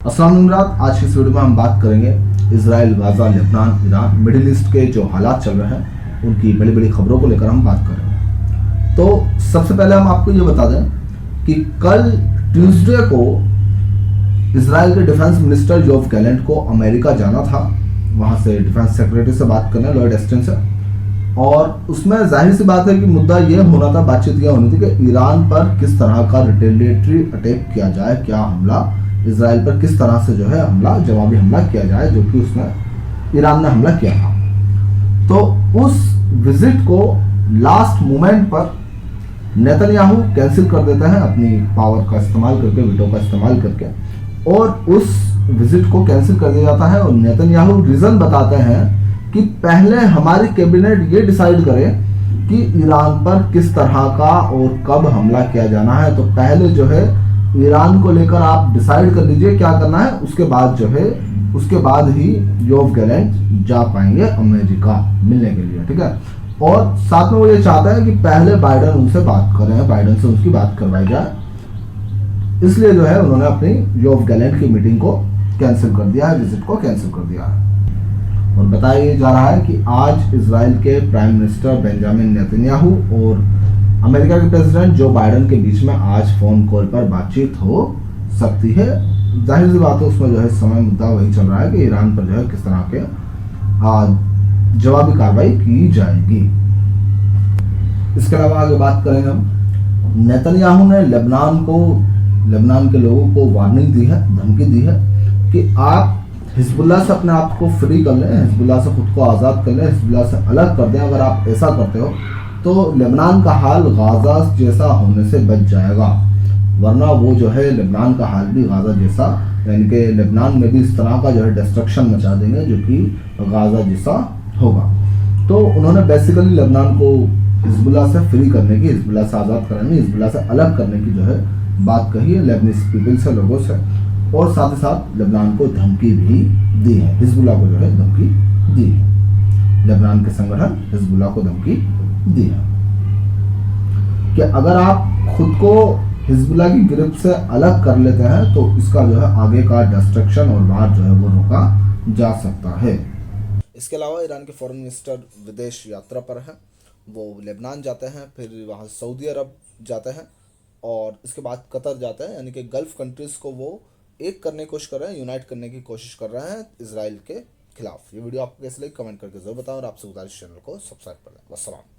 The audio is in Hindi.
अस्सलाम वालेकुम। आज की इस वीडियो में हम बात करेंगे Israel, Gaza, Lebanon, Iran, middle east के जो हालात चल रहे हैं उनकी बड़ी बड़ी खबरों को लेकर हम बात करेंगे। तो सबसे पहले हम आपको ये बता दें कि कल ट्यूसडे को इजराइल के डिफेंस मिनिस्टर योव गैलेंट को अमेरिका जाना था, वहाँ से डिफेंस सेक्रेटरी से बात करने, लॉयड ऑस्टिन से। और उसमें जाहिर सी बात है कि मुद्दा ये होना था, बातचीत यह होनी थी कि ईरान पर किस तरह का रिटेलिएटरी अटैक किया जाए, क्या हमला इजराइल पर किस तरह से जो है हमला, जवाबी हमला किया जाए, जो कि उसने ईरान ने हमला किया था। तो उस विजिट को लास्ट मोमेंट पर नेतन्याहू कैंसिल कर देते हैं अपनी पावर का इस्तेमाल करके, वीटो का इस्तेमाल करके, और उस विजिट को कैंसिल कर दिया जाता है। और नेतन्याहू रीजन बताते हैं कि पहले हमारी कैबिनेट ये डिसाइड करे कि ईरान पर किस तरह का और कब हमला किया जाना है। तो पहले जो है ईरान को लेकर आप डिसाइड कर लीजिए क्या करना है, उसके बाद जो है उसके बाद ही योव गैलेंट जा पाएंगे अमेरिका मिलने के लिए, ठीक है। और साथ में वो ये चाहता है कि पहले बाइडन उनसे बात करें, बाइडन से उनकी बात करवाई जाए। इसलिए जो है उन्होंने अपनी योव गैलेंट की मीटिंग को कैंसिल कर दिया है, विजिट को कैंसिल कर दिया है। और बताया जा रहा है कि आज इजराइल के प्राइम मिनिस्टर बेंजामिन नेतन्याहू और अमेरिका के प्रेसिडेंट जो बाइडन के बीच में आज फोन कॉल पर बातचीत हो सकती है। जाहिर सी बात है उसमें जो है समय मुद्दा वही चल रहा है कि ईरान पर जो है किस तरह के जवाबी कार्रवाई की जाएगी। इसके अलावा आगे बात करेंगे हम, नेतन्याहू ने लेबनान के लोगों को वार्निंग दी है, धमकी दी है कि आप हिजबुल्लाह से अपने आप को फ्री कर लें, हिजबुल्लाह से खुद को आज़ाद कर लें, हिजबुल्लाह से अलग कर दें। अगर आप ऐसा करते हो तो लेबनान का हाल गाजा जैसा होने से बच जाएगा, वरना वो जो है लेबनान का हाल भी गाजा जैसा, यानी कि लेबनान में भी इस तरह का जो है डिस्ट्रक्शन मचा देंगे जो कि गाजा जैसा होगा। तो उन्होंने बेसिकली लेबनान को हिजबुल्लाह से फ्री करने की, हिजबुल्लाह से आज़ाद कराने, हिजबुल्लाह से अलग करने की जो है बात कही है लेबनीज पीपल से, लोगों से। और साथ ही साथ लेबनान को धमकी भी दी है, हिजबुल्लाह को जो है धमकी दी है, लेबनान के संगठन हिजबुल्लाह को धमकी दी है कि अगर आप खुद को हिजबुल्लाह की गिरफ्त से अलग कर लेते हैं तो इसका जो है आगे का डिस्ट्रक्शन और वार जो है वो रोका जा सकता है। इसके अलावा ईरान के फॉरेन मिनिस्टर विदेश यात्रा पर हैं, वो लेबनान जाते हैं, फिर वहाँ सऊदी अरब जाते हैं और इसके बाद कतर जाते हैं, यानी कि गल्फ कंट्रीज़ को वो एक करने की कोशिश कर रहे हैं, यूनाइट करने की कोशिश कर रहे हैं इजराइल के खिलाफ। ये वीडियो आपको कैसे लगी कमेंट करके जरूर बताएं और आपसे गुजारिश चैनल को सब्सक्राइब कर लें। वस्सलाम।